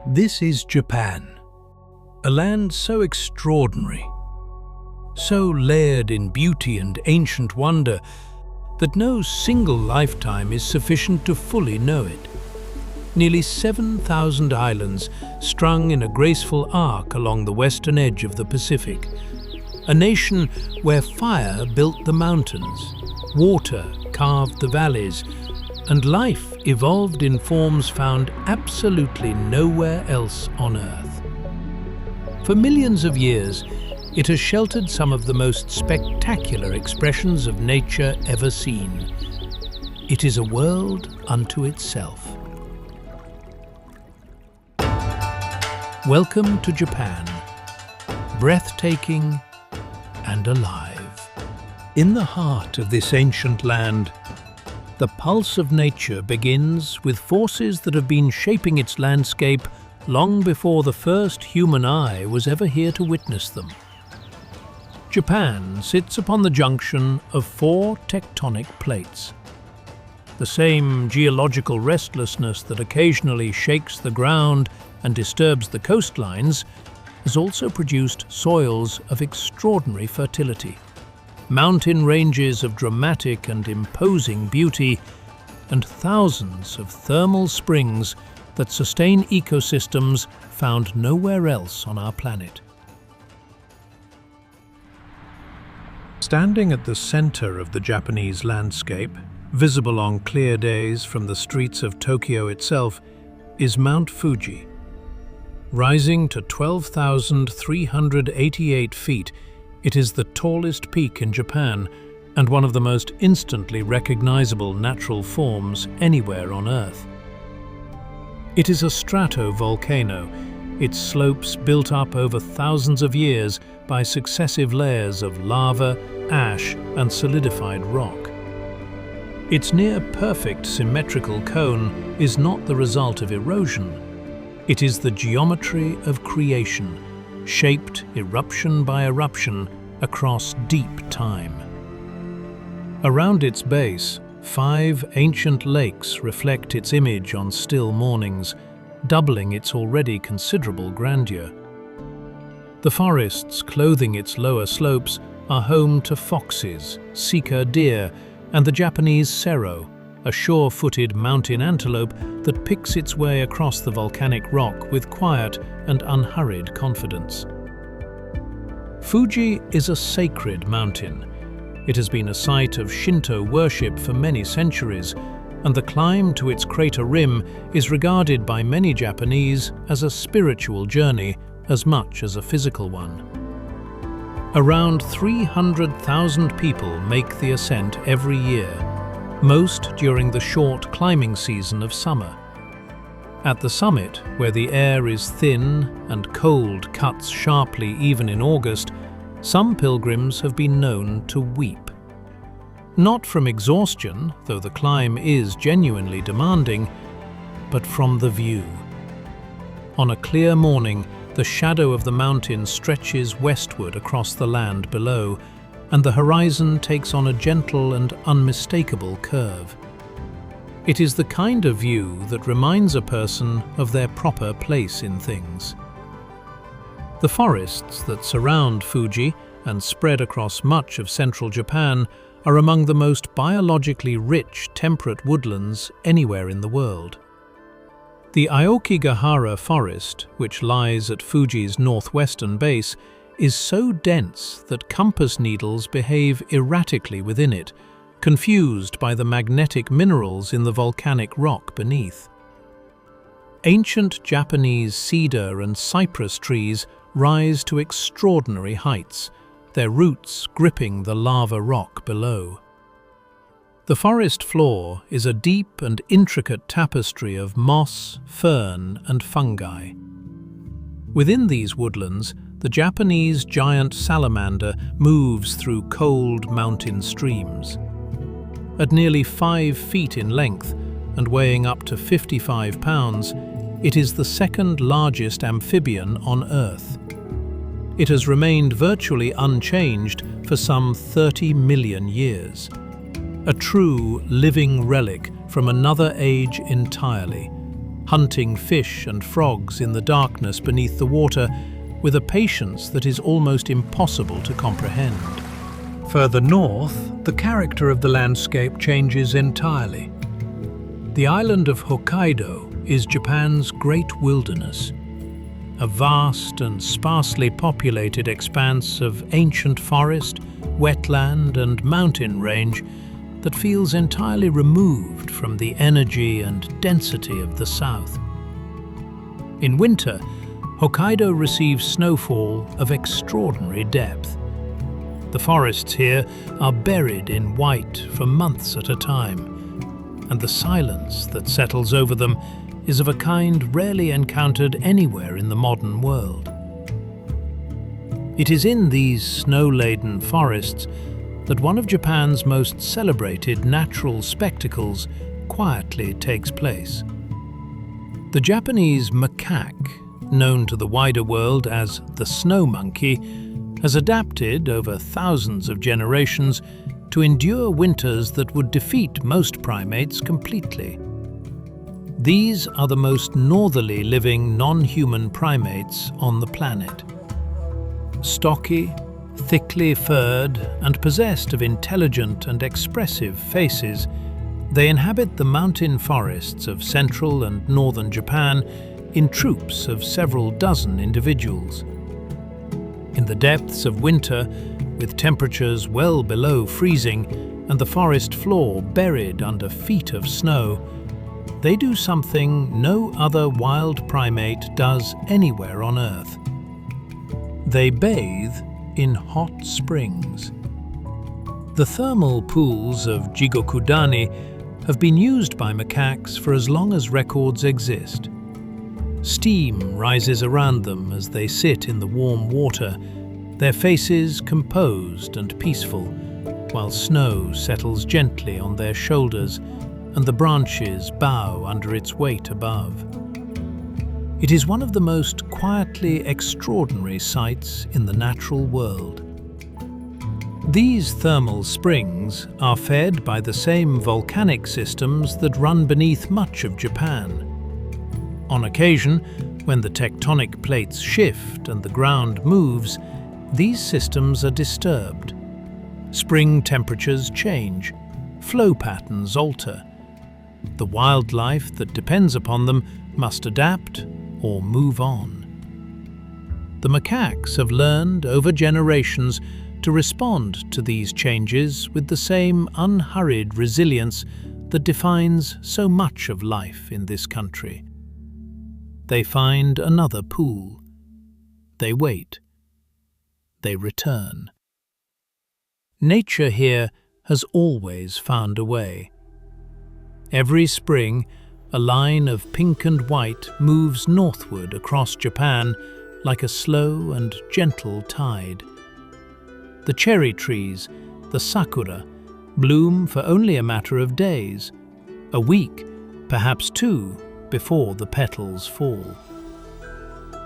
This is Japan, a land so extraordinary, so layered in beauty and ancient wonder that no single lifetime is sufficient to fully know it. Nearly 7,000 islands strung in a graceful arc along the western edge of the Pacific. A nation where fire built the mountains, water carved the valleys, and life evolved in forms found absolutely nowhere else on Earth. For millions of years, it has sheltered some of the most spectacular expressions of nature ever seen. It is a world unto itself. Welcome to Japan, breathtaking and alive. In the heart of this ancient land, the pulse of nature begins with forces that have been shaping its landscape long before the first human eye was ever here to witness them. Japan sits upon the junction of four tectonic plates. The same geological restlessness that occasionally shakes the ground and disturbs the coastlines has also produced soils of extraordinary fertility, mountain ranges of dramatic and imposing beauty, and thousands of thermal springs that sustain ecosystems found nowhere else on our planet. Standing at the center of the Japanese landscape, visible on clear days from the streets of Tokyo itself, is Mount Fuji. Rising to 12,388 feet, it is the tallest peak in Japan and one of the most instantly recognizable natural forms anywhere on Earth. It is a stratovolcano, its slopes built up over thousands of years by successive layers of lava, ash, and solidified rock. Its near-perfect symmetrical cone is not the result of erosion. It is the geometry of creation, shaped eruption by eruption across deep time. Around its base, 5 ancient lakes reflect its image on still mornings, doubling its already considerable grandeur. The forests clothing its lower slopes are home to foxes, sika deer, and the Japanese sero, a sure-footed mountain antelope that picks its way across the volcanic rock with quiet and unhurried confidence. Fuji is a sacred mountain. It has been a site of Shinto worship for many centuries, and the climb to its crater rim is regarded by many Japanese as a spiritual journey as much as a physical one. Around 300,000 people make the ascent every year, most during the short climbing season of summer. At the summit, where the air is thin and cold cuts sharply even in August, some pilgrims have been known to weep. Not from exhaustion, though the climb is genuinely demanding, but from the view. On a clear morning, the shadow of the mountain stretches westward across the land below, and the horizon takes on a gentle and unmistakable curve. It is the kind of view that reminds a person of their proper place in things. The forests that surround Fuji and spread across much of central Japan are among the most biologically rich temperate woodlands anywhere in the world. The Aokigahara forest, which lies at Fuji's northwestern base, is so dense that compass needles behave erratically within it, confused by the magnetic minerals in the volcanic rock beneath. Ancient Japanese cedar and cypress trees rise to extraordinary heights, their roots gripping the lava rock below. The forest floor is a deep and intricate tapestry of moss, fern, and fungi. Within these woodlands, the Japanese giant salamander moves through cold mountain streams. At nearly 5 feet in length and weighing up to 55 pounds, it is the second largest amphibian on Earth. It has remained virtually unchanged for some 30 million years. A true living relic from another age entirely, hunting fish and frogs in the darkness beneath the water with a patience that is almost impossible to comprehend. Further north, the character of the landscape changes entirely. The island of Hokkaido is Japan's great wilderness, a vast and sparsely populated expanse of ancient forest, wetland and mountain range that feels entirely removed from the energy and density of the south. In winter, Hokkaido receives snowfall of extraordinary depth. The forests here are buried in white for months at a time, and the silence that settles over them is of a kind rarely encountered anywhere in the modern world. It is in these snow-laden forests that one of Japan's most celebrated natural spectacles quietly takes place. The Japanese macaque, known to the wider world as the snow monkey, has adapted over thousands of generations to endure winters that would defeat most primates completely. These are the most northerly living non-human primates on the planet. Stocky, thickly furred, and possessed of intelligent and expressive faces, they inhabit the mountain forests of central and northern Japan in troops of several dozen individuals. In the depths of winter, with temperatures well below freezing and the forest floor buried under feet of snow, they do something no other wild primate does anywhere on Earth. They bathe in hot springs. The thermal pools of Jigokudani have been used by macaques for as long as records exist. Steam rises around them as they sit in the warm water, their faces composed and peaceful, while snow settles gently on their shoulders and the branches bow under its weight above. It is one of the most quietly extraordinary sights in the natural world. These thermal springs are fed by the same volcanic systems that run beneath much of Japan. On occasion, when the tectonic plates shift and the ground moves, these systems are disturbed. Spring temperatures change, flow patterns alter. The wildlife that depends upon them must adapt or move on. The macaques have learned over generations to respond to these changes with the same unhurried resilience that defines so much of life in this country. They find another pool. They wait. They return. Nature here has always found a way. Every spring, a line of pink and white moves northward across Japan like a slow and gentle tide. The cherry trees, the sakura, bloom for only a matter of days, a week, perhaps two, before the petals fall.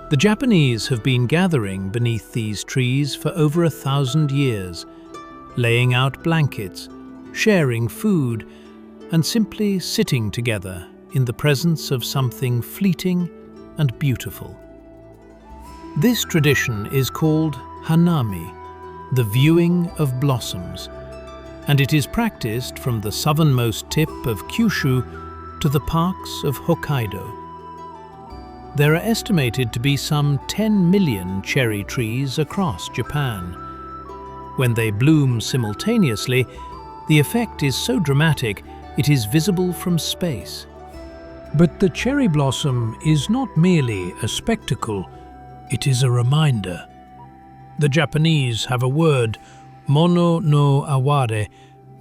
The Japanese have been gathering beneath these trees for over 1,000 years, laying out blankets, sharing food, and simply sitting together in the presence of something fleeting and beautiful. This tradition is called Hanami, the viewing of blossoms, and it is practiced from the southernmost tip of Kyushu to the parks of Hokkaido. There are estimated to be some 10 million cherry trees across Japan. When they bloom simultaneously, the effect is so dramatic it is visible from space. But the cherry blossom is not merely a spectacle, it is a reminder. The Japanese have a word, mono no aware,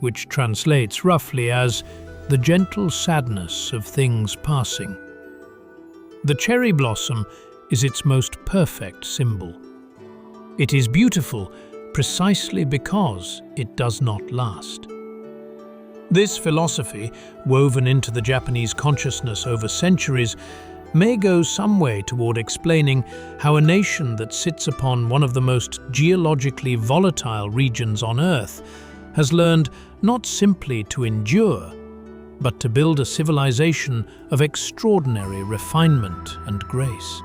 which translates roughly as the gentle sadness of things passing. The cherry blossom is its most perfect symbol. It is beautiful precisely because it does not last. This philosophy, woven into the Japanese consciousness over centuries, may go some way toward explaining how a nation that sits upon one of the most geologically volatile regions on Earth has learned not simply to endure, but to build a civilization of extraordinary refinement and grace.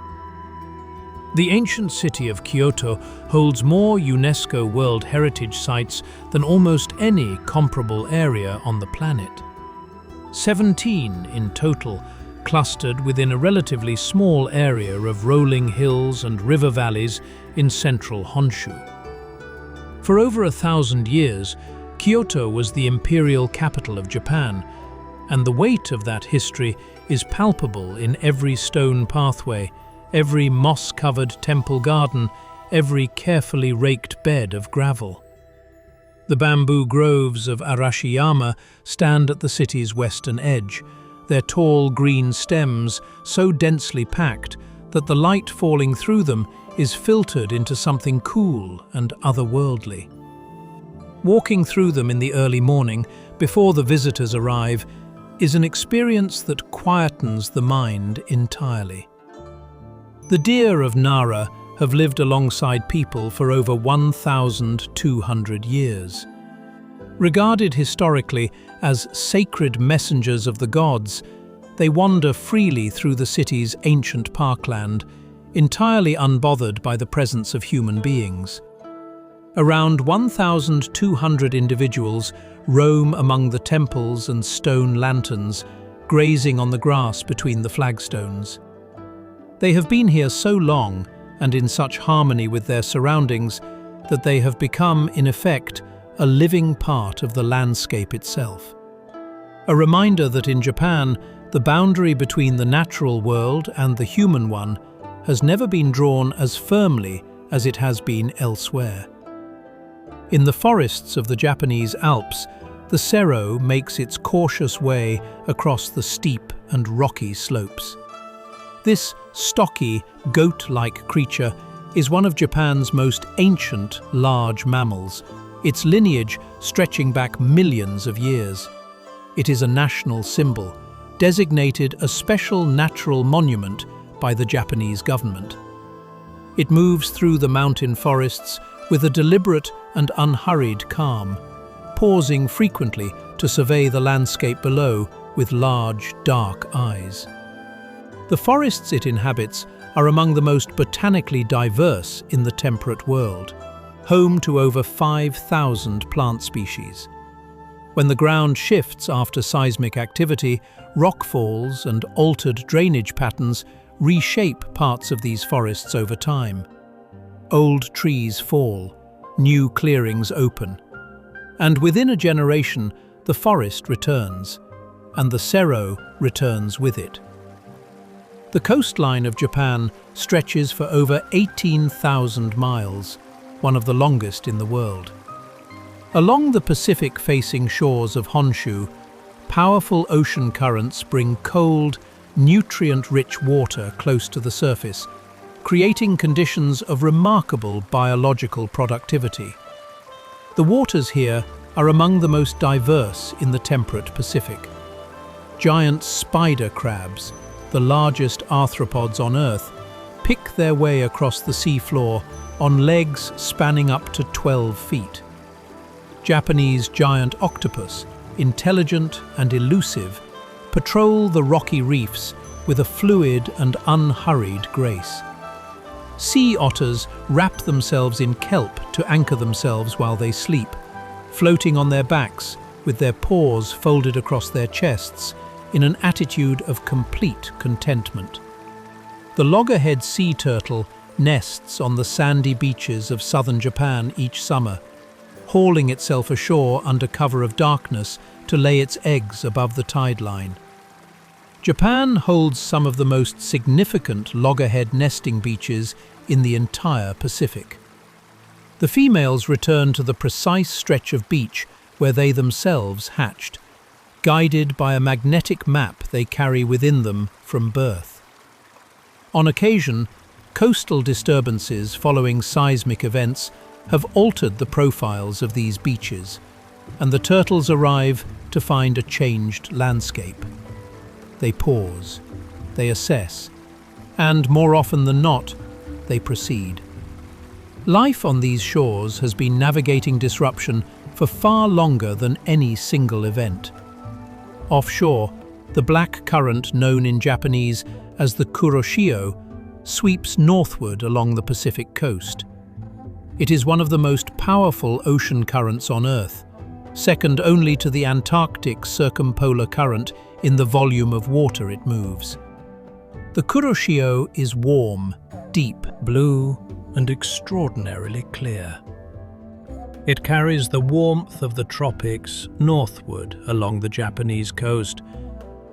The ancient city of Kyoto holds more UNESCO World Heritage Sites than almost any comparable area on the planet. 17 in total, clustered within a relatively small area of rolling hills and river valleys in central Honshu. For over 1,000 years, Kyoto was the imperial capital of Japan, and the weight of that history is palpable in every stone pathway, every moss-covered temple garden, every carefully raked bed of gravel. The bamboo groves of Arashiyama stand at the city's western edge, their tall green stems so densely packed that the light falling through them is filtered into something cool and otherworldly. Walking through them in the early morning, before the visitors arrive, is an experience that quietens the mind entirely. The deer of Nara have lived alongside people for over 1,200 years. Regarded historically as sacred messengers of the gods, they wander freely through the city's ancient parkland, entirely unbothered by the presence of human beings. Around 1,200 individuals roam among the temples and stone lanterns, grazing on the grass between the flagstones. They have been here so long and in such harmony with their surroundings that they have become, in effect, a living part of the landscape itself. A reminder that in Japan, the boundary between the natural world and the human one has never been drawn as firmly as it has been elsewhere. In the forests of the Japanese Alps, the Sero makes its cautious way across the steep and rocky slopes. This stocky, goat-like creature is one of Japan's most ancient large mammals, its lineage stretching back millions of years. It is a national symbol, designated a special natural monument by the Japanese government. It moves through the mountain forests with a deliberate and unhurried calm, pausing frequently to survey the landscape below with large, dark eyes. The forests it inhabits are among the most botanically diverse in the temperate world, home to over 5,000 plant species. When the ground shifts after seismic activity, rockfalls and altered drainage patterns reshape parts of these forests over time. Old trees fall, new clearings open, and within a generation the forest returns, and the Sero returns with it. The coastline of Japan stretches for over 18,000 miles, one of the longest in the world. Along the Pacific-facing shores of Honshu, powerful ocean currents bring cold, nutrient-rich water close to the surface, creating conditions of remarkable biological productivity. The waters here are among the most diverse in the temperate Pacific. Giant spider crabs, the largest arthropods on Earth, pick their way across the seafloor on legs spanning up to 12 feet. Japanese giant octopus, intelligent and elusive, patrol the rocky reefs with a fluid and unhurried grace. Sea otters wrap themselves in kelp to anchor themselves while they sleep, floating on their backs with their paws folded across their chests in an attitude of complete contentment. The loggerhead sea turtle nests on the sandy beaches of southern Japan each summer, hauling itself ashore under cover of darkness to lay its eggs above the tide line. Japan holds some of the most significant loggerhead nesting beaches in the entire Pacific. The females return to the precise stretch of beach where they themselves hatched, guided by a magnetic map they carry within them from birth. On occasion, coastal disturbances following seismic events have altered the profiles of these beaches, and the turtles arrive to find a changed landscape. They pause, they assess, and more often than not, they proceed. Life on these shores has been navigating disruption for far longer than any single event. Offshore, the black current known in Japanese as the Kuroshio sweeps northward along the Pacific coast. It is one of the most powerful ocean currents on Earth, second only to the Antarctic circumpolar current in the volume of water it moves. The Kuroshio is warm, deep blue, and extraordinarily clear. It carries the warmth of the tropics northward along the Japanese coast,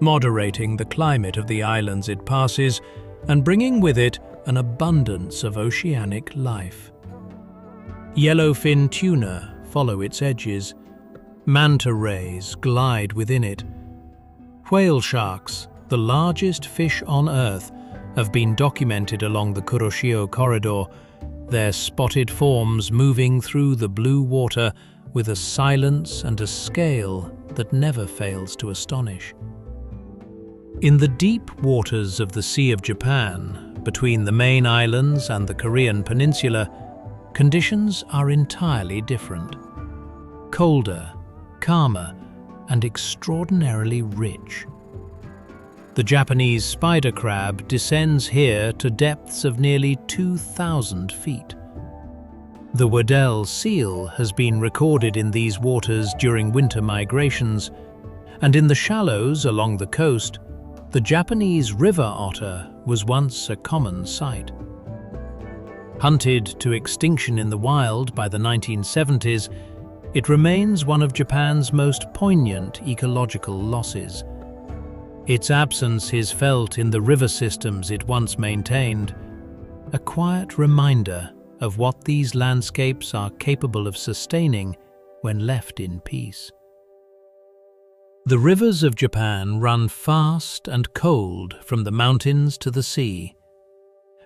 moderating the climate of the islands it passes and bringing with it an abundance of oceanic life. Yellowfin tuna follow its edges. Manta rays glide within it. Whale sharks, the largest fish on Earth, have been documented along the Kuroshio corridor, their spotted forms moving through the blue water with a silence and a scale that never fails to astonish. In the deep waters of the Sea of Japan, between the main islands and the Korean peninsula, conditions are entirely different. Colder, calmer, and extraordinarily rich. The Japanese spider crab descends here to depths of nearly 2,000 feet. The Weddell seal has been recorded in these waters during winter migrations, and in the shallows along the coast, the Japanese river otter was once a common sight. Hunted to extinction in the wild by the 1970s, it remains one of Japan's most poignant ecological losses. Its absence is felt in the river systems it once maintained, a quiet reminder of what these landscapes are capable of sustaining when left in peace. The rivers of Japan run fast and cold from the mountains to the sea.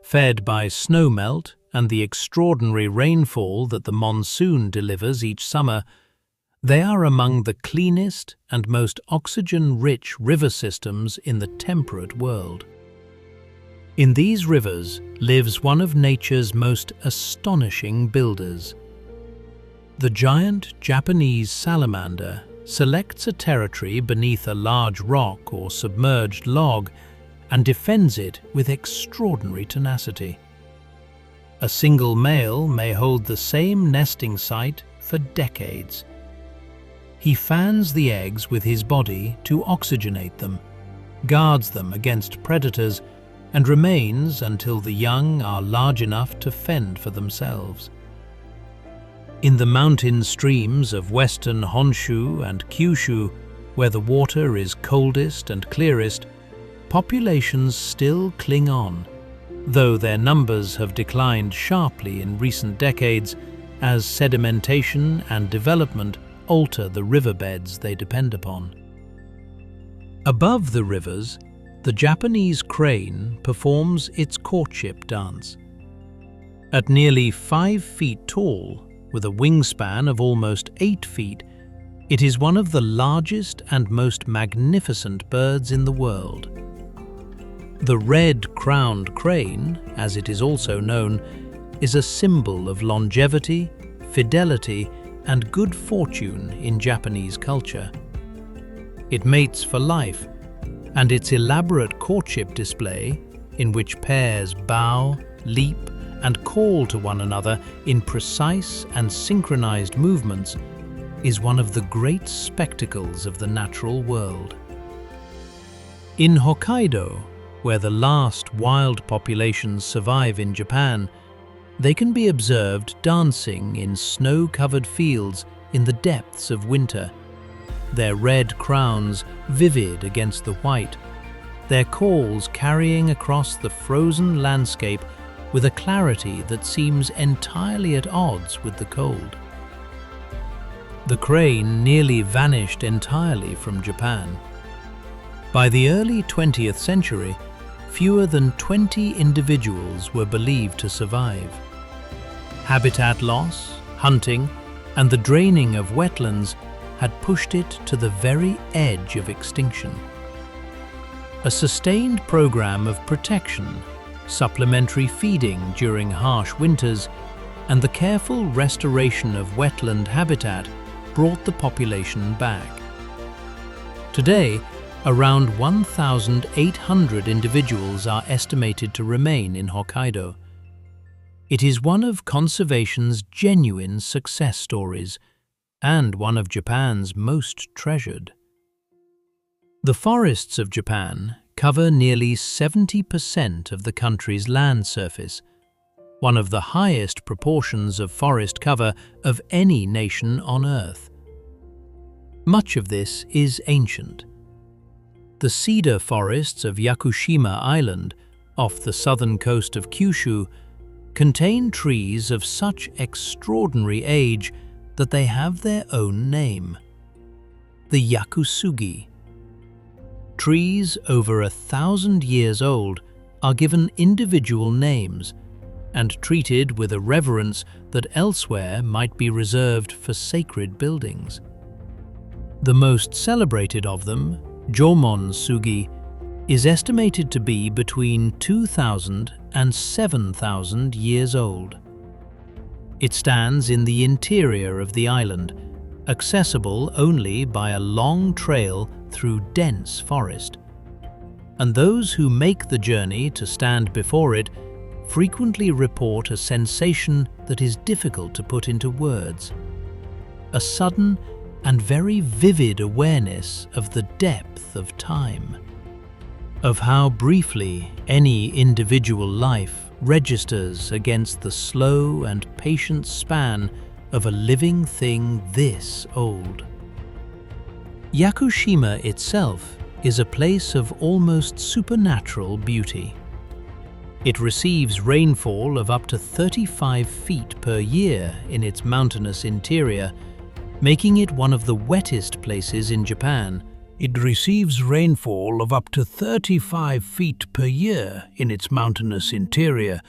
Fed by snowmelt and the extraordinary rainfall that the monsoon delivers each summer, they are among the cleanest and most oxygen-rich river systems in the temperate world. In these rivers lives one of nature's most astonishing builders. The giant Japanese salamander selects a territory beneath a large rock or submerged log and defends it with extraordinary tenacity. A single male may hold the same nesting site for decades. He fans the eggs with his body to oxygenate them, guards them against predators, and remains until the young are large enough to fend for themselves. In the mountain streams of western Honshu and Kyushu, where the water is coldest and clearest, populations still cling on, though their numbers have declined sharply in recent decades as sedimentation and development alter the riverbeds they depend upon. Above the rivers, the Japanese crane performs its courtship dance. At nearly 5 feet tall, with a wingspan of almost 8 feet, it is one of the largest and most magnificent birds in the world. The red-crowned crane, as it is also known, is a symbol of longevity, fidelity, and good fortune in Japanese culture. It mates for life, and its elaborate courtship display, in which pairs bow, leap, and call to one another in precise and synchronized movements, is one of the great spectacles of the natural world. In Hokkaido, where the last wild populations survive in Japan, they can be observed dancing in snow-covered fields in the depths of winter, their red crowns vivid against the white, their calls carrying across the frozen landscape with a clarity that seems entirely at odds with the cold. The crane nearly vanished entirely from Japan. By the early 20th century, fewer than 20 individuals were believed to survive. Habitat loss, hunting, and the draining of wetlands had pushed it to the very edge of extinction. A sustained program of protection, supplementary feeding during harsh winters, and the careful restoration of wetland habitat brought the population back. Today, around 1,800 individuals are estimated to remain in Hokkaido. It is one of conservation's genuine success stories and one of Japan's most treasured. The forests of Japan cover nearly 70% of the country's land surface, one of the highest proportions of forest cover of any nation on Earth. Much of this is ancient. The cedar forests of Yakushima Island, off the southern coast of Kyushu, contain trees of such extraordinary age that they have their own name: the Yakusugi. Trees over 1,000 years old are given individual names and treated with a reverence that elsewhere might be reserved for sacred buildings. The most celebrated of them, Jomon Sugi, is estimated to be between 2,000 and 7,000 years old. It stands in the interior of the island, accessible only by a long trail through dense forest. And those who make the journey to stand before it frequently report a sensation that is difficult to put into words: a sudden and very vivid awareness of the depth of time, of how briefly any individual life registers against the slow and patient span of a living thing this old. Yakushima itself is a place of almost supernatural beauty. It receives rainfall of up to 35 feet per year in its mountainous interior, making it one of the wettest places in Japan. It receives rainfall of up to 35 feet per year in its mountainous interior,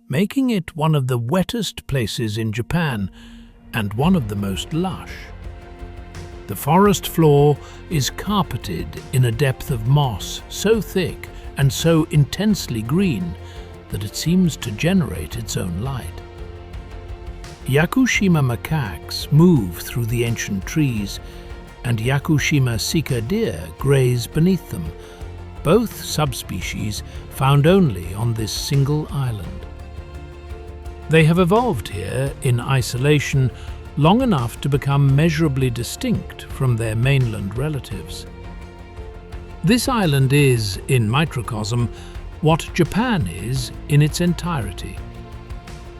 making it one of the wettest places in Japan and one of the most lush. The forest floor is carpeted in a depth of moss so thick and so intensely green that it seems to generate its own light. Yakushima macaques move through the ancient trees, and Yakushima sika deer graze beneath them, both subspecies found only on this single island. They have evolved here in isolation long enough to become measurably distinct from their mainland relatives. This island is, in microcosm, what Japan is in its entirety: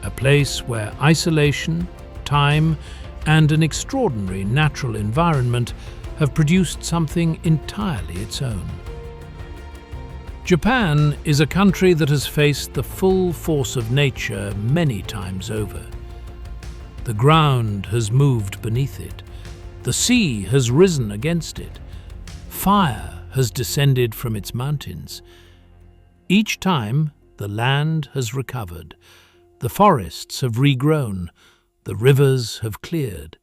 a place where isolation, time, and an extraordinary natural environment have produced something entirely its own. Japan is a country that has faced the full force of nature many times over. The ground has moved beneath it. The sea has risen against it. Fire has descended from its mountains. Each time, the land has recovered. The forests have regrown. The rivers have cleared.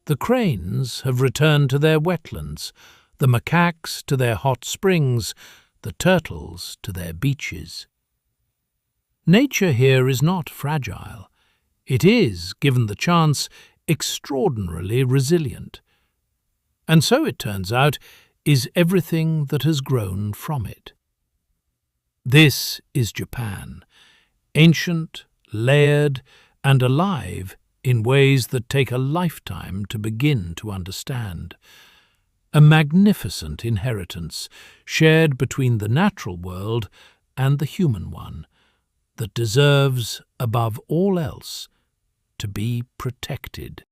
The cranes have returned to their wetlands, the macaques to their hot springs, the turtles to their beaches. Nature here is not fragile. It is, given the chance, extraordinarily resilient. And so, it turns out, is everything that has grown from it. This is Japan, ancient, layered, and alive in ways that take a lifetime to begin to understand. A magnificent inheritance shared between the natural world and the human one that deserves, above all else, to be protected.